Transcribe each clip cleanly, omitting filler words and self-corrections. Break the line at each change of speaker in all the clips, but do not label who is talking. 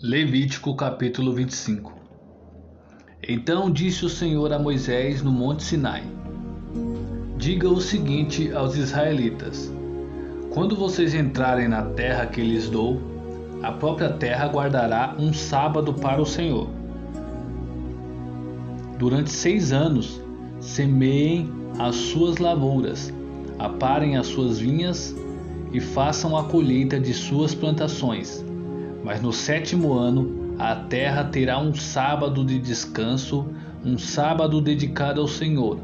Levítico capítulo 25. Então disse o Senhor a Moisés no monte Sinai: Diga o seguinte aos israelitas: quando vocês entrarem na terra que lhes dou, a própria terra guardará um sábado para o Senhor. Durante 6 anos, semeiem as suas lavouras, aparem as suas vinhas e façam a colheita de suas plantações. Mas no 7º ano, a terra terá um sábado de descanso, um sábado dedicado ao Senhor.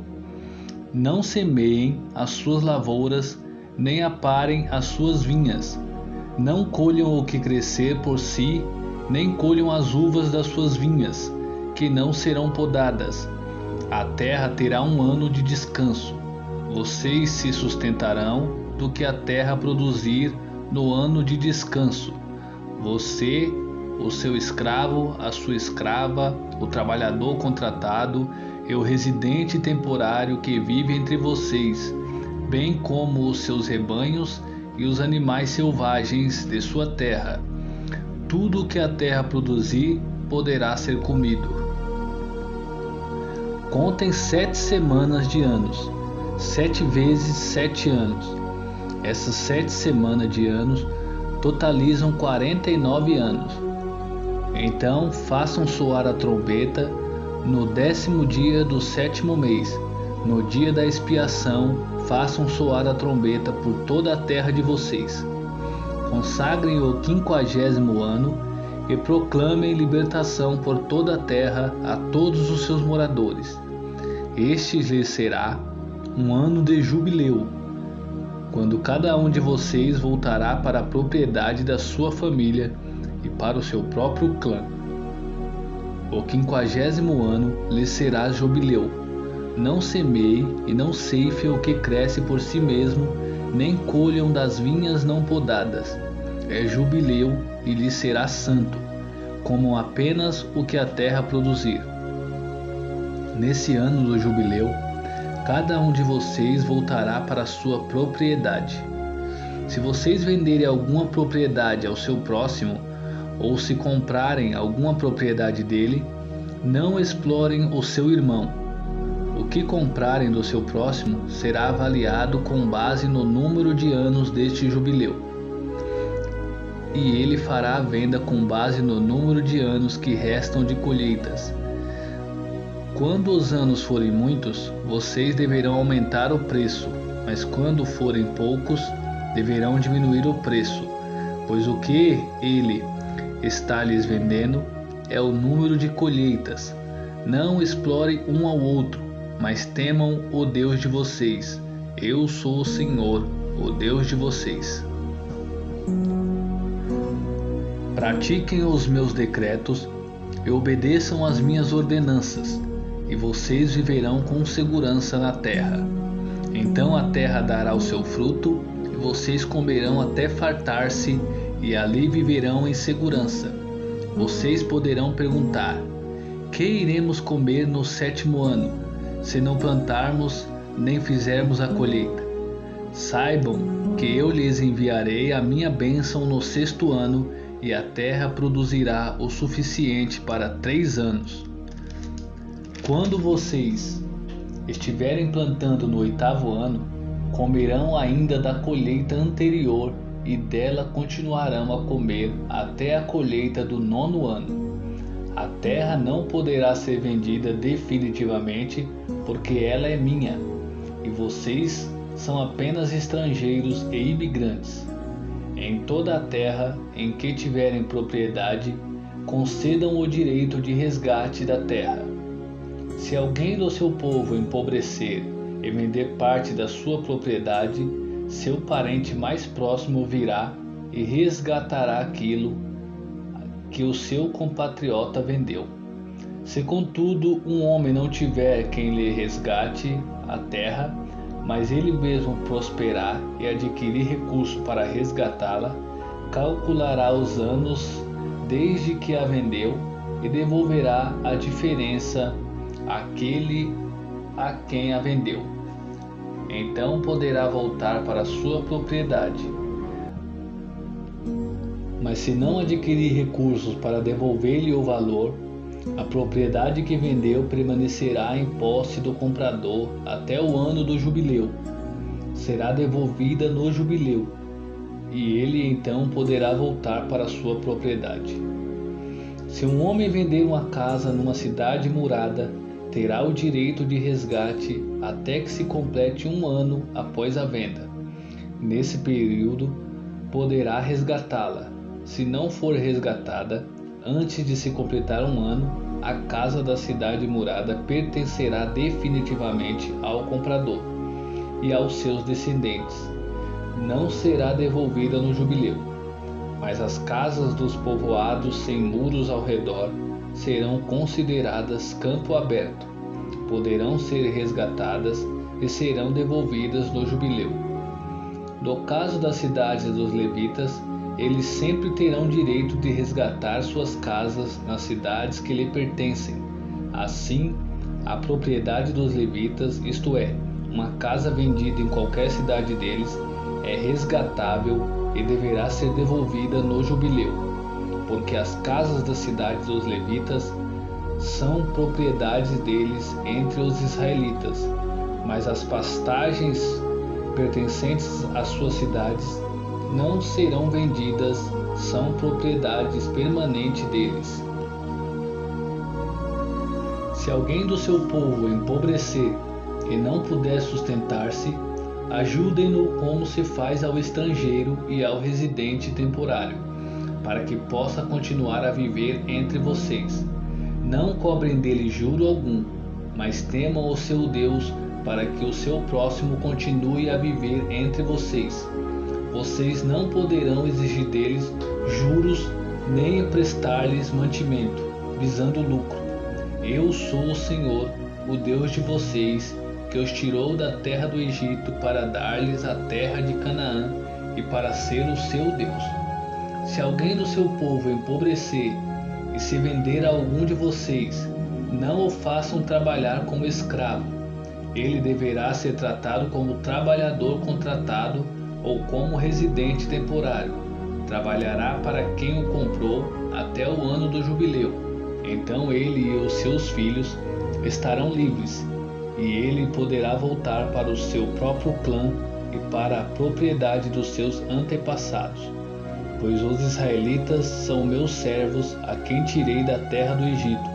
Não semeiem as suas lavouras, nem aparem as suas vinhas. Não colham o que crescer por si, nem colham as uvas das suas vinhas, que não serão podadas. A terra terá um ano de descanso. Vocês se sustentarão do que a terra produzir no ano de descanso. Você, o seu escravo, a sua escrava, o trabalhador contratado e o residente temporário que vive entre vocês, bem como os seus rebanhos e os animais selvagens de sua terra. Tudo o que a terra produzir poderá ser comido. Contem 7 semanas de anos, 7 vezes 7 anos. Essas 7 semanas de anos totalizam 49 anos. Então façam soar a trombeta no 10º dia do 7º mês. No dia da expiação, façam soar a trombeta por toda a terra de vocês. Consagrem o 50º ano e proclamem libertação por toda a terra a todos os seus moradores. Este lhes será um ano de jubileu, quando cada um de vocês voltará para a propriedade da sua família e para o seu próprio clã. O 50º ano lhes será jubileu. Não semeiem e não ceifem o que cresce por si mesmo, nem colham das vinhas não podadas. É jubileu e lhes será santo, comam apenas o que a terra produzir. Nesse ano do jubileu, cada um de vocês voltará para a sua propriedade. Se vocês venderem alguma propriedade ao seu próximo, ou se comprarem alguma propriedade dele, não explorem o seu irmão. O que comprarem do seu próximo será avaliado com base no número de anos deste jubileu. E ele fará a venda com base no número de anos que restam de colheitas. Quando os anos forem muitos, vocês deverão aumentar o preço, mas quando forem poucos, deverão diminuir o preço, pois o que ele está lhes vendendo é o número de colheitas. Não explorem um ao outro, mas temam o Deus de vocês. Eu sou o Senhor, o Deus de vocês. Pratiquem os meus decretos e obedeçam às minhas ordenanças, e vocês viverão com segurança na terra. Então a terra dará o seu fruto, e vocês comerão até fartar-se, e ali viverão em segurança. Vocês poderão perguntar: que iremos comer no 7º ano, se não plantarmos nem fizermos a colheita? Saibam que eu lhes enviarei a minha bênção no 6º ano, e a terra produzirá o suficiente para 3 anos. Quando vocês estiverem plantando no 8º ano, comerão ainda da colheita anterior e dela continuarão a comer até a colheita do 9º ano. A terra não poderá ser vendida definitivamente, porque ela é minha, e vocês são apenas estrangeiros e imigrantes. Em toda a terra em que tiverem propriedade, concedam o direito de resgate da terra. Se alguém do seu povo empobrecer e vender parte da sua propriedade, seu parente mais próximo virá e resgatará aquilo que o seu compatriota vendeu. Se contudo um homem não tiver quem lhe resgate a terra, mas ele mesmo prosperar e adquirir recurso para resgatá-la, calculará os anos desde que a vendeu e devolverá a diferença àquele a quem a vendeu. Então poderá voltar para sua propriedade. Mas se não adquirir recursos para devolver-lhe o valor, a propriedade que vendeu permanecerá em posse do comprador até o ano do jubileu. Será devolvida no jubileu, e ele então poderá voltar para sua propriedade. Se um homem vender uma casa numa cidade murada, terá o direito de resgate até que se complete um ano após a venda. Nesse período, poderá resgatá-la. Se não for resgatada, antes de se completar um ano, a casa da cidade murada pertencerá definitivamente ao comprador e aos seus descendentes. Não será devolvida no jubileu, mas as casas dos povoados sem muros ao redor serão consideradas campo aberto, poderão ser resgatadas e serão devolvidas no jubileu. No caso das cidades dos levitas, eles sempre terão direito de resgatar suas casas nas cidades que lhe pertencem. Assim, a propriedade dos levitas, isto é, uma casa vendida em qualquer cidade deles, é resgatável e deverá ser devolvida no jubileu, porque as casas das cidades dos levitas são propriedades deles entre os israelitas, mas as pastagens pertencentes às suas cidades não serão vendidas, são propriedades permanentes deles. Se alguém do seu povo empobrecer e não puder sustentar-se, ajudem-no como se faz ao estrangeiro e ao residente temporário, para que possa continuar a viver entre vocês. Não cobrem dele juro algum, mas temam o seu Deus, para que o seu próximo continue a viver entre vocês. Vocês não poderão exigir deles juros nem emprestar-lhes mantimento, visando lucro. Eu sou o Senhor, o Deus de vocês, que os tirou da terra do Egito para dar-lhes a terra de Canaã e para ser o seu Deus. Se alguém do seu povo empobrecer e se vender a algum de vocês, não o façam trabalhar como escravo. Ele deverá ser tratado como trabalhador contratado ou como residente temporário. Trabalhará para quem o comprou até o ano do jubileu. Então ele e os seus filhos estarão livres, e ele poderá voltar para o seu próprio clã e para a propriedade dos seus antepassados. Pois os israelitas são meus servos, a quem tirei da terra do Egito.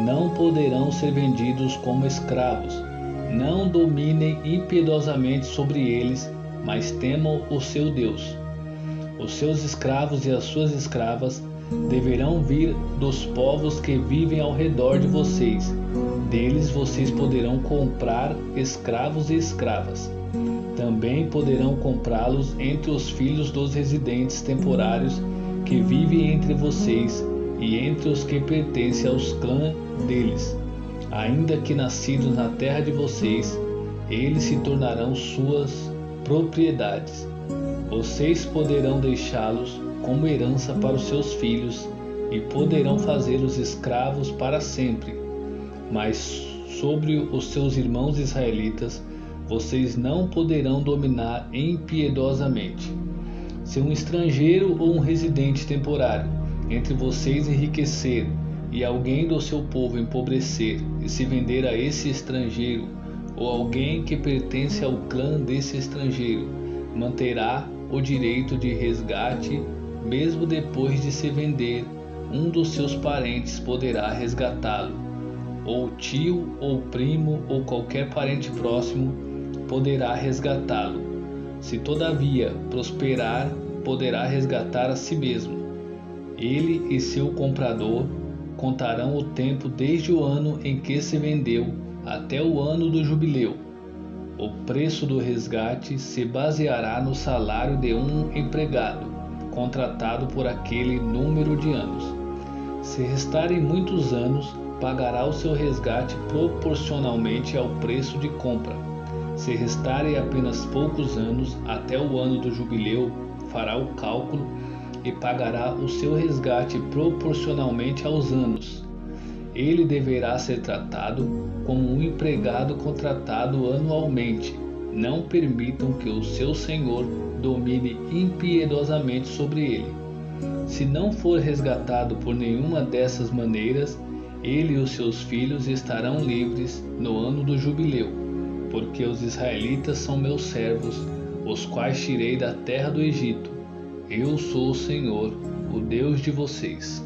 Não poderão ser vendidos como escravos. Não dominem impiedosamente sobre eles, mas temam o seu Deus. Os seus escravos e as suas escravas deverão vir dos povos que vivem ao redor de vocês. Deles vocês poderão comprar escravos e escravas. Também poderão comprá-los entre os filhos dos residentes temporários que vivem entre vocês e entre os que pertencem aos clãs deles. Ainda que nascidos na terra de vocês, eles se tornarão suas propriedades. Vocês poderão deixá-los como herança para os seus filhos e poderão fazê-los escravos para sempre. Mas sobre os seus irmãos israelitas, vocês não poderão dominar impiedosamente. Se um estrangeiro ou um residente temporário entre vocês enriquecer e alguém do seu povo empobrecer e se vender a esse estrangeiro, ou alguém que pertence ao clã desse estrangeiro, manterá o direito de resgate, mesmo depois de se vender. Um dos seus parentes poderá resgatá-lo, ou tio, ou primo, ou qualquer parente próximo poderá resgatá-lo. Se todavia prosperar, poderá resgatar a si mesmo. Ele e seu comprador contarão o tempo desde o ano em que se vendeu até o ano do jubileu. O preço do resgate se baseará no salário de um empregado contratado por aquele número de anos. Se restarem muitos anos, pagará o seu resgate proporcionalmente ao preço de compra. Se restarem apenas poucos anos até o ano do jubileu, fará o cálculo e pagará o seu resgate proporcionalmente aos anos. Ele deverá ser tratado como um empregado contratado anualmente. Não permitam que o seu senhor domine impiedosamente sobre ele. Se não for resgatado por nenhuma dessas maneiras, ele e os seus filhos estarão livres no ano do jubileu, porque os israelitas são meus servos, os quais tirei da terra do Egito. Eu sou o Senhor, o Deus de vocês.